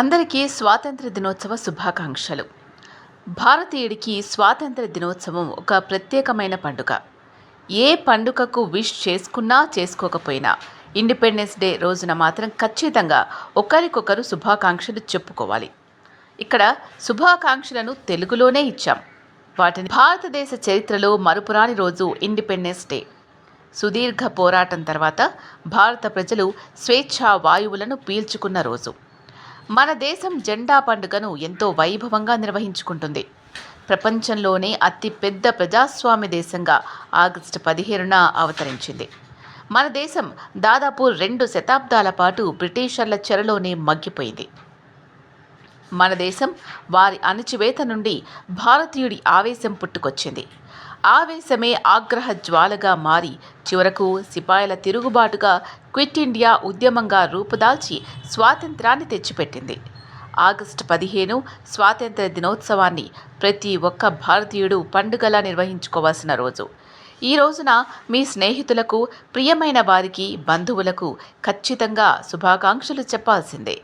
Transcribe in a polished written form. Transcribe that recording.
అందరికీ స్వాతంత్ర దినోత్సవ శుభాకాంక్షలు. భారతీయుడికి స్వాతంత్ర దినోత్సవం ఒక ప్రత్యేకమైన పండుగ. ఏ పండుగకు విష్ చేసుకున్నా చేసుకోకపోయినా ఇండిపెండెన్స్ డే రోజున మాత్రం ఖచ్చితంగా ఒకరికొకరు శుభాకాంక్షలు చెప్పుకోవాలి. ఇక్కడ శుభాకాంక్షలను తెలుగులోనే ఇచ్చాం. వాటిని భారతదేశ చరిత్రలో మరుపురాని రోజు ఇండిపెండెన్స్ డే. సుదీర్ఘ పోరాటం తర్వాత భారత ప్రజలు స్వేచ్ఛా వాయువులను పీల్చుకున్న రోజు. మన దేశం జెండా పండుగను ఎంతో వైభవంగా నిర్వహించుకుంటుంది. ప్రపంచంలోనే అతిపెద్ద ప్రజాస్వామ్య దేశంగా ఆగస్టు 15న అవతరించింది. మన దేశం దాదాపు 2 శతాబ్దాల పాటు బ్రిటిషర్ల చెరలోనే మగ్గిపోయింది. మన దేశం వారి అణచివేత నుండి భారతీయుడి ఆవేశం పుట్టుకొచ్చింది. ఆవేశమే ఆగ్రహ జ్వాలగా మారి చివరకు సిపాయిల తిరుగుబాటుగా క్విట్ ఇండియా ఉద్యమంగా రూపుదాల్చి స్వాతంత్రాన్ని తెచ్చిపెట్టింది. ఆగస్టు 15 స్వాతంత్ర దినోత్సవాన్ని ప్రతి ఒక్క భారతీయుడు పండుగలా నిర్వహించుకోవాల్సిన రోజు. ఈ రోజున మీ స్నేహితులకు, ప్రియమైన వారికి, బంధువులకు ఖచ్చితంగా శుభాకాంక్షలు చెప్పాల్సిందే.